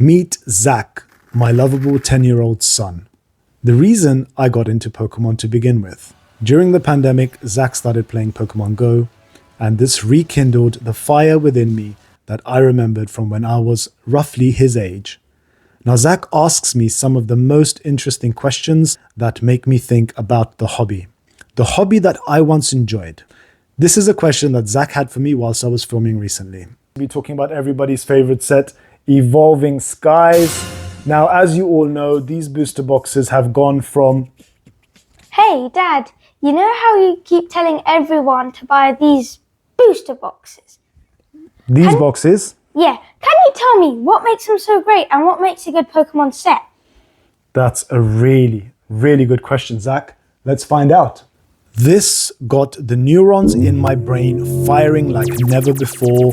Meet Zak, my lovable 10-year-old son. The reason I got into Pokemon to begin with. During the pandemic, Zak started playing Pokemon Go, and this rekindled the fire within me that I remembered from when I was roughly his age. Now, Zak asks me some of the most interesting questions that make me think about the hobby that I once enjoyed. This is a question that Zak had for me whilst I was filming recently. We'll be talking about everybody's favorite set, Evolving Skies. Now, as you all know, these booster boxes have gone from... Hey, Dad, you know how you keep telling everyone to buy these booster boxes? These boxes? Yeah. Can you tell me what makes them so great and what makes a good Pokemon set? That's a really, really good question, Zak. Let's find out. This got the neurons in my brain firing like never before.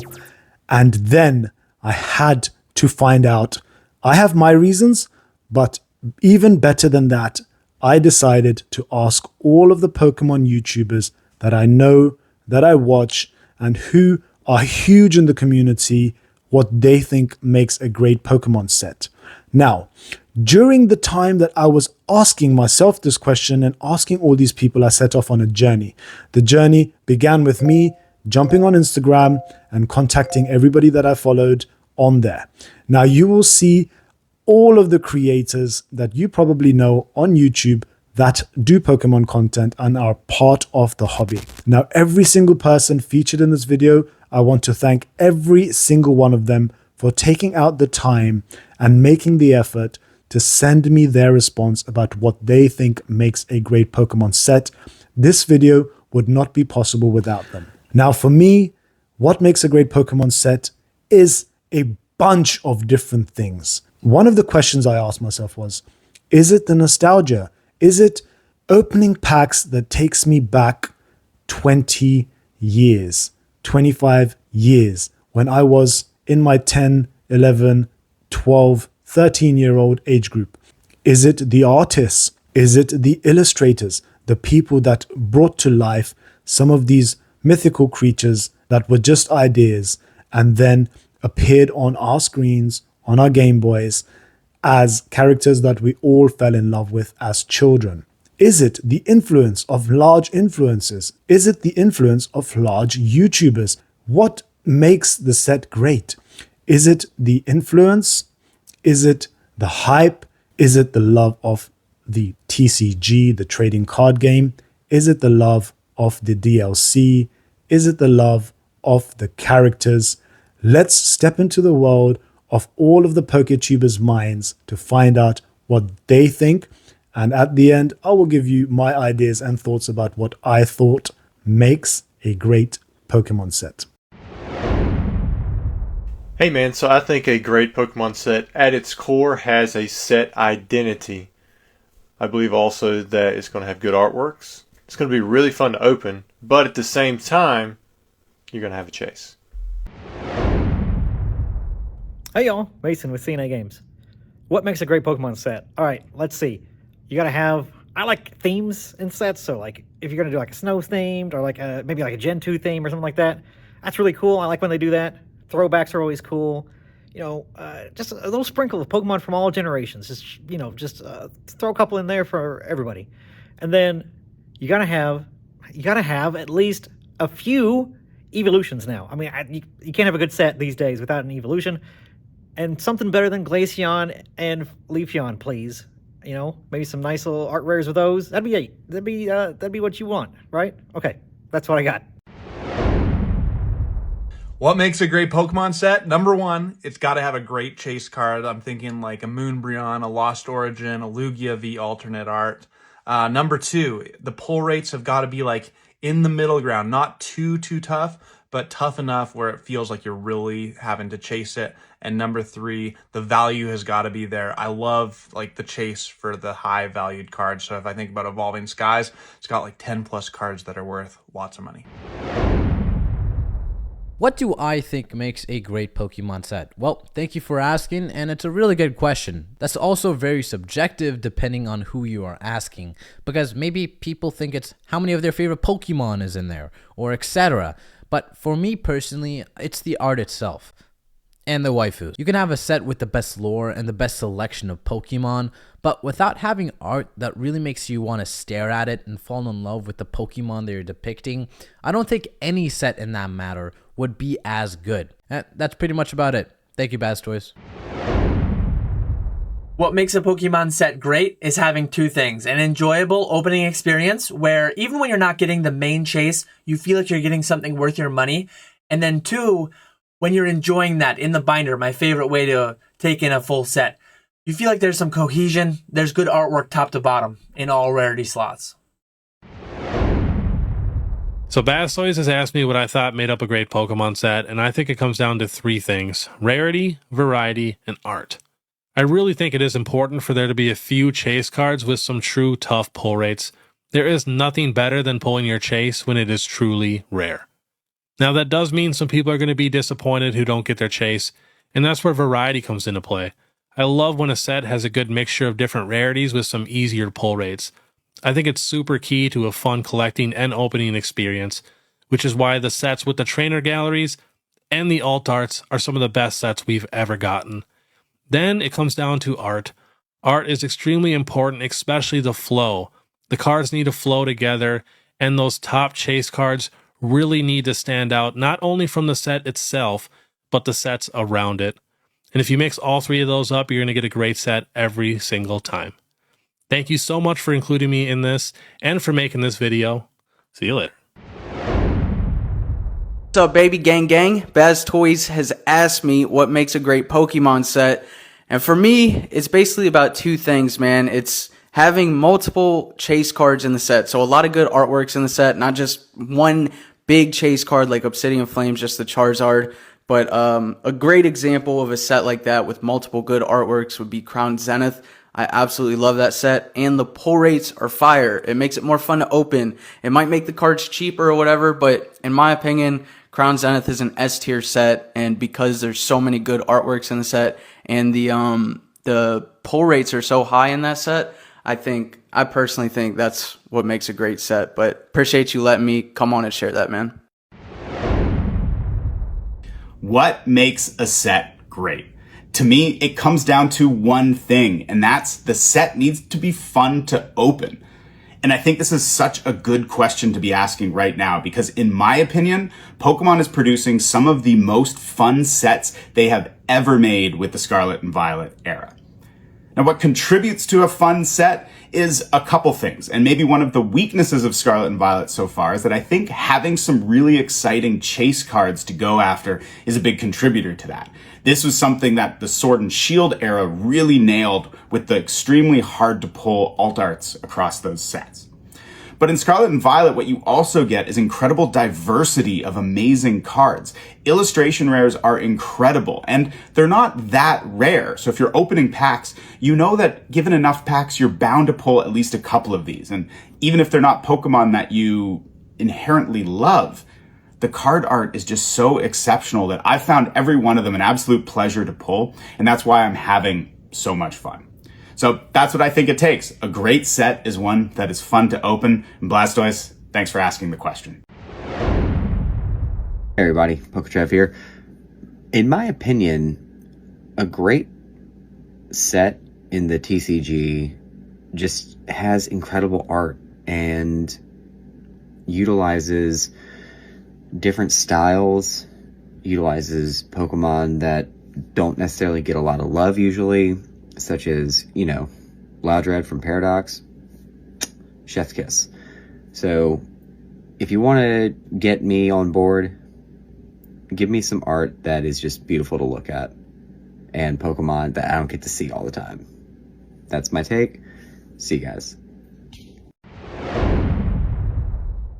And then I had to find out. I have my reasons, but even better than that, I decided to ask all of the Pokemon YouTubers that I know, that I watch, and who are huge in the community, what they think makes a great Pokemon set. Now, during the time that I was asking myself this question and asking all these people, I set off on a journey. The journey began with me jumping on Instagram and contacting everybody that I followed on there. Now, you will see all of the creators that you probably know on YouTube that do Pokemon content and are part of the hobby. Now, every single person featured in this video, I want to thank every single one of them for taking out the time and making the effort to send me their response about what they think makes a great Pokemon set. This video would not be possible without them. Now, for me, what makes a great Pokemon set is a bunch of different things. One of the questions I asked myself was, is it the nostalgia? Is it opening packs that takes me back 20 years, 25 years, when I was in my 10, 11, 12, 13-year-old age group? Is it the artists? Is it the illustrators, the people that brought to life some of these mythical creatures that were just ideas and then appeared on our screens, on our Game Boys, as characters that we all fell in love with as children? Is it the influence of large influencers? Is it the influence of large YouTubers? What makes the set great? Is it the influence? Is it the hype? Is it the love of the TCG, the trading card game? Is it the love of the DLC? Is it the love of the characters? Let's step into the world of all of the PokeTubers' minds to find out what they think. And at the end, I will give you my ideas and thoughts about what I thought makes a great Pokemon set. Hey man, so I think a great Pokemon set at its core has a set identity. I believe also that it's going to have good artworks. It's going to be really fun to open, but at the same time, you're going to have a chase. Hey y'all, Mason with CNA Games. What makes a great Pokemon set? Alright, let's see. You gotta have, I like themes in sets, so like if you're gonna do like a snow themed or like maybe like a Gen 2 theme or something like that, that's really cool. I like when they do that. Throwbacks are always cool. You know, just a little sprinkle of Pokemon from all generations. Just throw a couple in there for everybody. And then you gotta have at least a few evolutions now. I mean, you can't have a good set these days without an evolution. And something better than Glaceon and Leafeon, please. You know, maybe some nice little art rares with those. That'd be what you want, right? Okay, that's what I got. What makes a great Pokemon set? Number one, it's got to have a great chase card. I'm thinking like a Moonbreon, a Lost Origin, a Lugia V alternate art. Number two, the pull rates have got to be like in the middle ground, not too tough, but tough enough where it feels like you're really having to chase it. And number three, the value has got to be there. I love like the chase for the high valued cards. So if I think about Evolving Skies, it's got like 10 plus cards that are worth lots of money. What do I think makes a great Pokemon set? Well, thank you for asking, and it's a really good question. That's also very subjective depending on who you are asking, because maybe people think it's how many of their favorite Pokemon is in there, or etc. But for me personally, it's the art itself. and the waifus. You can have a set with the best lore and the best selection of Pokemon, but without having art that really makes you want to stare at it and fall in love with the Pokemon that you're depicting, I don't think any set in that matter would be as good. That's pretty much about it. Thank you, Baz Toys. What makes a Pokemon set great is having two things. An enjoyable opening experience where even when you're not getting the main chase, you feel like you're getting something worth your money. And then two, when you're enjoying that in the binder, my favorite way to take in a full set, you feel like there's some cohesion, there's good artwork top to bottom in all rarity slots. So Bastoids has asked me what I thought made up a great Pokemon set, and I think it comes down to three things: rarity, variety, and art. I really think it is important for there to be a few chase cards with some true tough pull rates. There is nothing better than pulling your chase when it is truly rare. Now that does mean some people are going to be disappointed who don't get their chase, and that's where variety comes into play. I love when a set has a good mixture of different rarities with some easier pull rates. I think it's super key to a fun collecting and opening experience, which is why the sets with the trainer galleries and the alt arts are some of the best sets we've ever gotten. Then it comes down to art. Art is extremely important, especially the flow. The cards need to flow together, and those top chase cards really need to stand out not only from the set itself, but the sets around it. And if you mix all three of those up, you're going to get a great set every single time. Thank you so much for including me in this and for making this video. See you later. What's up, baby gang gang? Baz Toys has asked me what makes a great Pokemon set. And for me, it's basically about two things, man. It's having multiple chase cards in the set. So a lot of good artworks in the set, not just one big chase card like Obsidian Flames, just the Charizard. But a great example of a set like that with multiple good artworks would be Crown Zenith. I absolutely love that set, and the pull rates are fire. It makes it more fun to open. It might make the cards cheaper or whatever, but in my opinion, Crown Zenith is an S tier set, and because there's so many good artworks in the set, and the pull rates are so high in that set, I personally think that's what makes a great set. But appreciate you letting me come on and share that, man. What makes a set great? To me, it comes down to one thing, and that's the set needs to be fun to open. And I think this is such a good question to be asking right now, because in my opinion, Pokemon is producing some of the most fun sets they have ever made with the Scarlet and Violet era. Now, what contributes to a fun set is a couple things, and maybe one of the weaknesses of Scarlet and Violet so far is that I think having some really exciting chase cards to go after is a big contributor to that. This was something that the Sword and Shield era really nailed with the extremely hard to pull alt arts across those sets. But in Scarlet and Violet, what you also get is incredible diversity of amazing cards. Illustration rares are incredible, and they're not that rare. So if you're opening packs, you know that given enough packs, you're bound to pull at least a couple of these. And even if they're not Pokemon that you inherently love, the card art is just so exceptional that I found every one of them an absolute pleasure to pull, and that's why I'm having so much fun. So that's what I think it takes. A great set is one that is fun to open. And Blastoise, thanks for asking the question. Hey everybody, PokeTrev here. In my opinion, a great set in the TCG just has incredible art and utilizes different styles, utilizes Pokemon that don't necessarily get a lot of love usually, such as, Loudred from Paradox, chef's kiss. So if you want to get me on board, give me some art that is just beautiful to look at and Pokemon that I don't get to see all the time. That's my take. See you guys.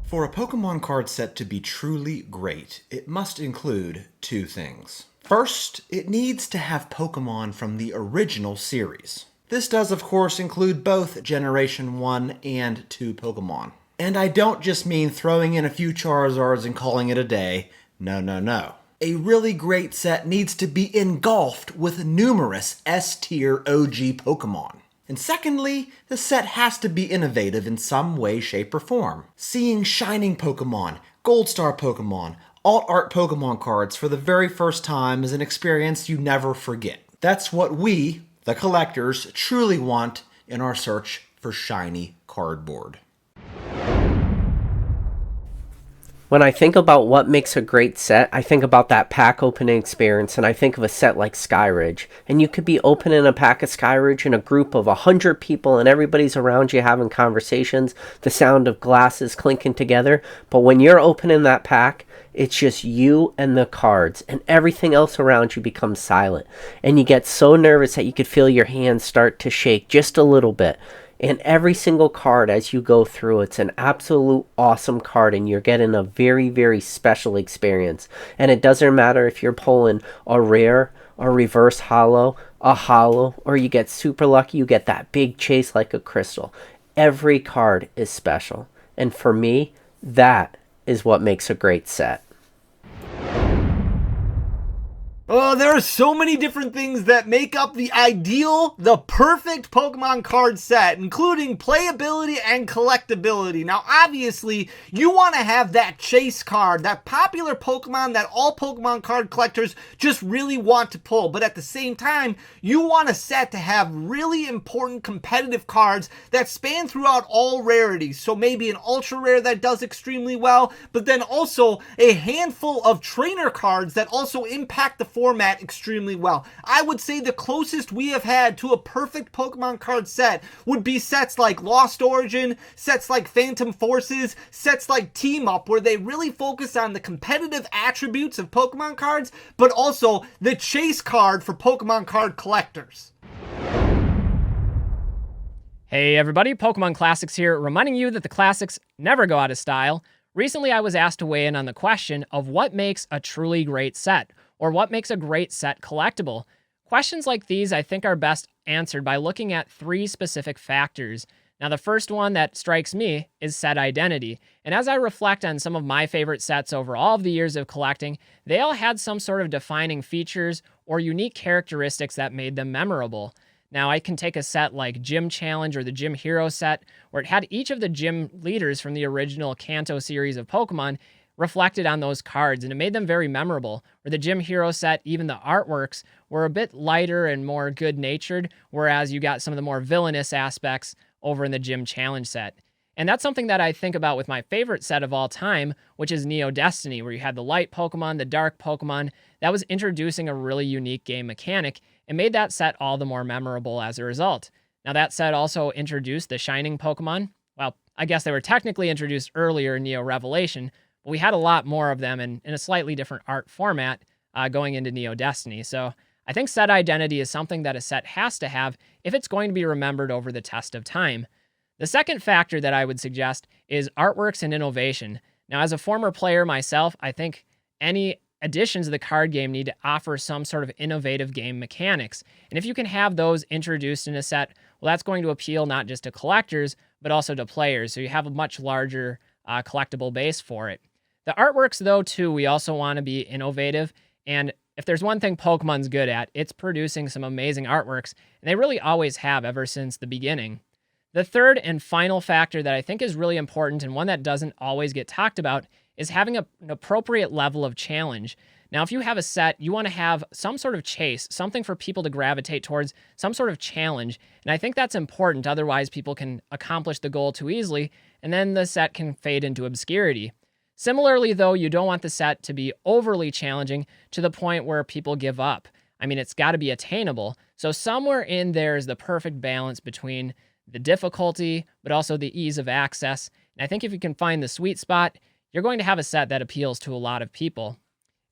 For a Pokemon card set to be truly great, it must include two things. First, it needs to have Pokemon from the original series. This does, of course, include both Generation 1 and 2 Pokemon. And I don't just mean throwing in a few Charizards and calling it a day. No, no, no. A really great set needs to be engulfed with numerous S-tier OG Pokemon. And secondly, the set has to be innovative in some way, shape, or form. Seeing Shining Pokemon, Gold Star Pokemon, Alt art Pokemon cards for the very first time is an experience you never forget. That's what we, the collectors, truly want in our search for shiny cardboard. When I think about what makes a great set, I think about that pack opening experience, and I think of a set like Skyridge. And you could be opening a pack of Skyridge in a group of 100 people, and everybody's around you having conversations, the sound of glasses clinking together. But when you're opening that pack, it's just you and the cards, and everything else around you becomes silent. And you get so nervous that you could feel your hands start to shake just a little bit. And every single card as you go through, it's an absolute awesome card, and you're getting a very, very special experience. And it doesn't matter if you're pulling a rare, a reverse holo, a holo, or you get super lucky, you get that big chase like a crystal. Every card is special. And for me, that is what makes a great set. Oh, there are so many different things that make up the perfect Pokemon card set, including playability and collectability. Now, obviously, you want to have that chase card, that popular Pokemon that all Pokemon card collectors just really want to pull. But at the same time, you want a set to have really important competitive cards that span throughout all rarities. So maybe an ultra rare that does extremely well, but then also a handful of trainer cards that also impact the format extremely well. I would say the closest we have had to a perfect Pokemon card set would be sets like Lost Origin, sets like Phantom Forces, sets like Team Up, where they really focus on the competitive attributes of Pokemon cards, but also the chase card for Pokemon card collectors. Hey everybody, Pokemon Classics here, reminding you that the classics never go out of style. Recently I was asked to weigh in on the question of what makes a truly great set, or what makes a great set collectible. Questions like these I think are best answered by looking at 3 specific factors. Now the first one that strikes me is set identity, and as I reflect on some of my favorite sets over all of the years of collecting, they all had some sort of defining features or unique characteristics that made them memorable. Now I can take a set like Gym Challenge or the Gym Hero set, where it had each of the gym leaders from the original Kanto series of Pokemon reflected on those cards, and it made them very memorable. Or the Gym Hero set, even the artworks were a bit lighter and more good-natured, whereas you got some of the more villainous aspects over in the Gym Challenge set. And that's something that I think about with my favorite set of all time, which is Neo Destiny, where you had the light Pokemon, the dark Pokemon, that was introducing a really unique game mechanic and made that set all the more memorable as a result. Now that set also introduced the Shining Pokemon. Well, I guess they were technically introduced earlier in Neo Revelation, but we had a lot more of them in a slightly different art format going into Neo Destiny. So I think set identity is something that a set has to have if it's going to be remembered over the test of time. The second factor that I would suggest is artworks and innovation. Now, as a former player myself, I think any additions to the card game need to offer some sort of innovative game mechanics. And if you can have those introduced in a set, well, that's going to appeal not just to collectors, but also to players. So you have a much larger collectible base for it. The artworks, though, too, we also want to be innovative. And if there's one thing Pokemon's good at, it's producing some amazing artworks. And they really always have ever since the beginning. The third and final factor that I think is really important, and one that doesn't always get talked about, is having an appropriate level of challenge. Now, if you have a set, you want to have some sort of chase, something for people to gravitate towards, some sort of challenge. And I think that's important. Otherwise, people can accomplish the goal too easily, and then the set can fade into obscurity. Similarly, though, you don't want the set to be overly challenging to the point where people give up. I mean, it's got to be attainable. So somewhere in there is the perfect balance between the difficulty, but also the ease of access. And I think if you can find the sweet spot, you're going to have a set that appeals to a lot of people.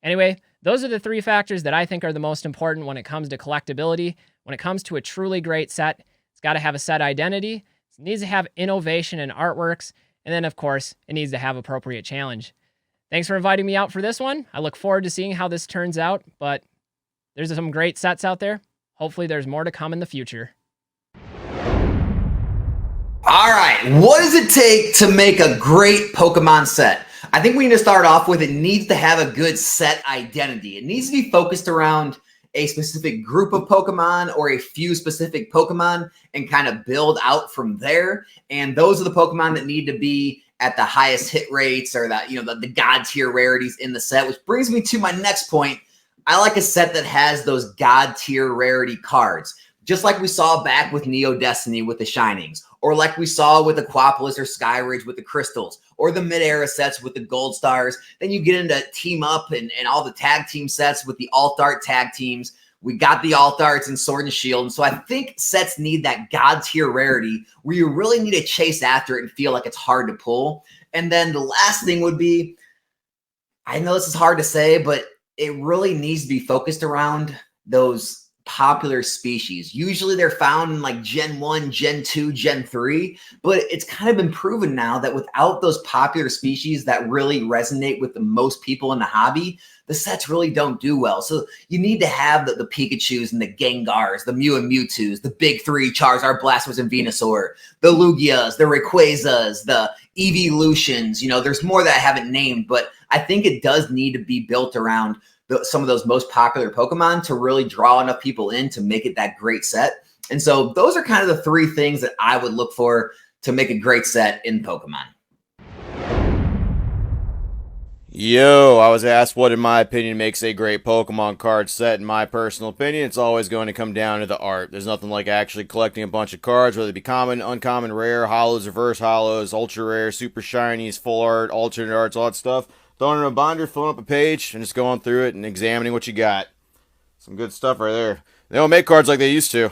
Anyway, those are the 3 factors that I think are the most important when it comes to collectability. When it comes to a truly great set, it's got to have a set identity, it needs to have innovation and artworks, and then, of course, it needs to have appropriate challenge. Thanks for inviting me out for this one. I look forward to seeing how this turns out, but there's some great sets out there. Hopefully there's more to come in the future. All right, what does it take to make a great Pokemon set? I think we need to start off with it needs to have a good set identity. It needs to be focused around a specific group of Pokemon or a few specific Pokemon and kind of build out from there. And those are the Pokemon that need to be at the highest hit rates or that, the god tier rarities in the set, which brings me to my next point. I like a set that has those god tier rarity cards, just like we saw back with Neo Destiny with the Shinings, or like we saw with Aquapolis or Skyridge with the Crystals, or the mid-era sets with the Gold Stars. Then you get into Team Up and all the tag team sets with the Alt Art tag teams. We got the Alt Arts and Sword and Shield. And so I think sets need that god tier rarity where you really need to chase after it and feel like it's hard to pull. And then the last thing would be, I know this is hard to say, but it really needs to be focused around those popular species. Usually they're found in like Gen 1, Gen 2, Gen 3, but it's kind of been proven now that without those popular species that really resonate with the most people in the hobby, the sets really don't do well. So you need to have the Pikachus and the Gengars, the Mew and Mewtwo's, the big three, Charizard, Blastoise, and Venusaur, the Lugias, the Rayquazas, the Evolutions. There's more that I haven't named, but I think it does need to be built around some of those most popular Pokemon to really draw enough people in to make it that great set. And so those are kind of the three things that I would look for to make a great set in Pokemon. Yo, I was asked what in my opinion makes a great Pokemon card set. In my personal opinion, it's always going to come down to the art. There's nothing like actually collecting a bunch of cards, whether it be common, uncommon, rare, holos, reverse holos, ultra rare, super shinies, full art, alternate arts, all that stuff. Throwing in a binder, filling up a page, and just going through it and examining what you got. Some good stuff right there. They don't make cards like they used to.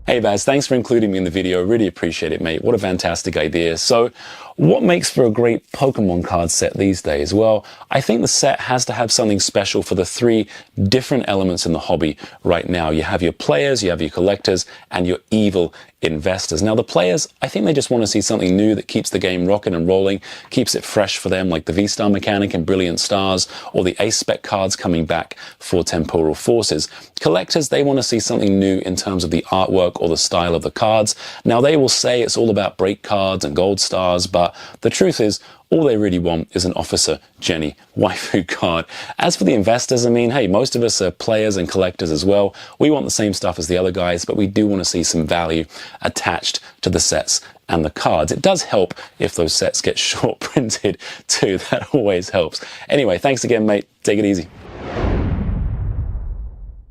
Hey Baz, thanks for including me in the video. Really appreciate it, mate. What a fantastic idea. So, what makes for a great Pokemon card set these days? Well, I think the set has to have something special for the three different elements in the hobby right now. You have your players, you have your collectors, and your evil investors. Now, the players, I think they just want to see something new that keeps the game rocking and rolling, keeps it fresh for them, like the V-Star mechanic in Brilliant Stars, or the Ace-Spec cards coming back for Temporal Forces. Collectors, they want to see something new in terms of the artwork or the style of the cards. Now, they will say it's all about break cards and gold stars, but the truth is, all they really want is an Officer Jenny waifu card. As for the investors, I mean, hey, most of us are players and collectors as well. We want the same stuff as the other guys, but we do want to see some value attached to the sets and the cards. It does help if those sets get short printed too. That always helps. Anyway, thanks again, mate. Take it easy.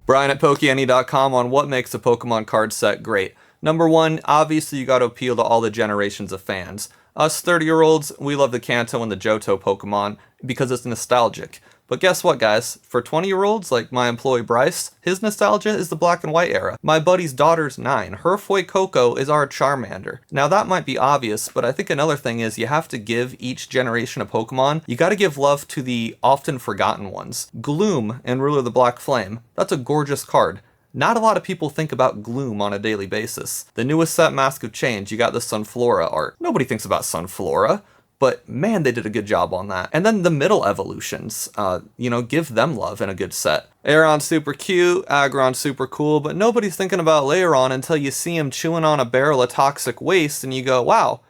Brian at PokeAny.com on what makes a Pokemon card set great. Number one, obviously you got to appeal to all the generations of fans. Us 30-year-olds, we love the Kanto and the Johto Pokemon because it's nostalgic. But guess what, guys? For 20-year-olds, like my employee Bryce, his nostalgia is the black and white era. My buddy's daughter's 9. Her Fuecoco is our Charmander. Now that might be obvious, but I think another thing is you have to give each generation of Pokemon, you gotta give love to the often forgotten ones. Gloom in Ruler of the Black Flame, that's a gorgeous card. Not a lot of people think about Gloom on a daily basis. The newest set, Mask of Change, you got the Sunflora art. Nobody thinks about Sunflora, but man, they did a good job on that. And then the middle evolutions, give them love in a good set. Aeron's super cute, Aggron's super cool, but nobody's thinking about Lairon until you see him chewing on a barrel of toxic waste and you go, wow,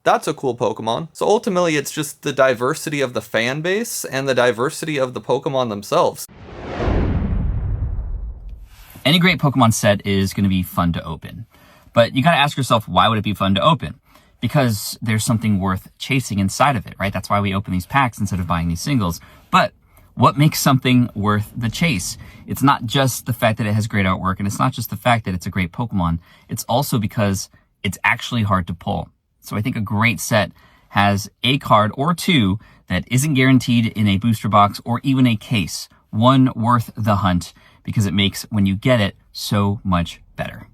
that's a cool Pokemon. So ultimately, it's just the diversity of the fan base and the diversity of the Pokemon themselves. Any great Pokemon set is going to be fun to open. But you got to ask yourself, why would it be fun to open? Because there's something worth chasing inside of it, right? That's why we open these packs instead of buying these singles. But what makes something worth the chase? It's not just the fact that it has great artwork, and it's not just the fact that it's a great Pokemon. It's also because it's actually hard to pull. So I think a great set has a card or two that isn't guaranteed in a booster box or even a case. One worth the hunt, because it makes, when you get it, so much better.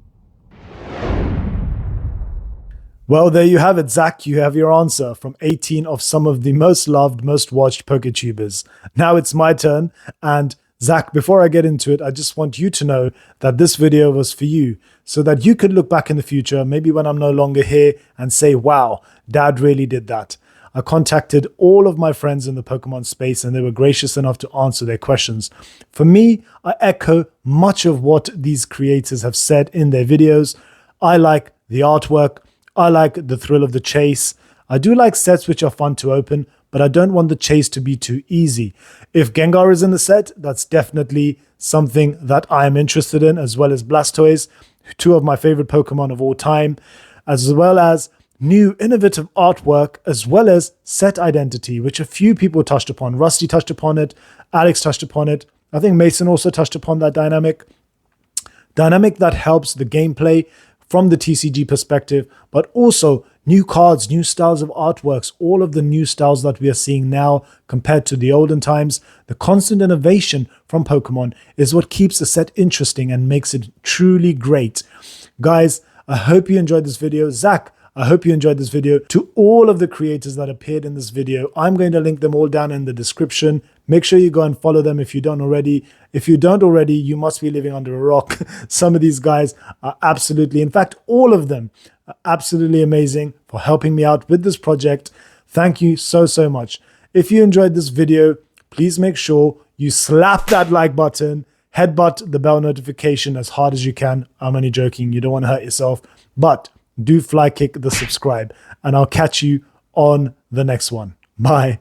Well, there you have it, Zach. You have your answer from 18 of some of the most loved, most watched PokeTubers. Now it's my turn. And Zach, before I get into it, I just want you to know that this video was for you, so that you could look back in the future, maybe when I'm no longer here, and say, wow, Dad really did that. I contacted all of my friends in the Pokemon space and they were gracious enough to answer their questions. For me, I echo much of what these creators have said in their videos. I like the artwork. I like the thrill of the chase. I do like sets which are fun to open, but I don't want the chase to be too easy. If Gengar is in the set, that's definitely something that I am interested in, as well as Blastoise, two of my favorite Pokemon of all time, as well as new innovative artwork, as well as set identity, which a few people touched upon. Rusty touched upon it, Alex touched upon it. I think Mason also touched upon that dynamic that helps the gameplay from the TCG perspective, but also new cards, new styles of artworks, all of the new styles that we are seeing now compared to the olden times. The constant innovation from Pokemon is what keeps the set interesting and makes it truly great. Guys, I hope you enjoyed this video. Zach, I hope you enjoyed this video. To all of the creators that appeared in this video, I'm going to link them all down in the description. Make sure you go and follow them if you don't already. If you don't already, you must be living under a rock. Some of these guys are absolutely, in fact, all of them are absolutely amazing for helping me out with this project. Thank you so, so much. If you enjoyed this video, please make sure you slap that like button, headbutt the bell notification as hard as you can. I'm only joking. You don't want to hurt yourself, but do fly kick the subscribe, and I'll catch you on the next one. Bye.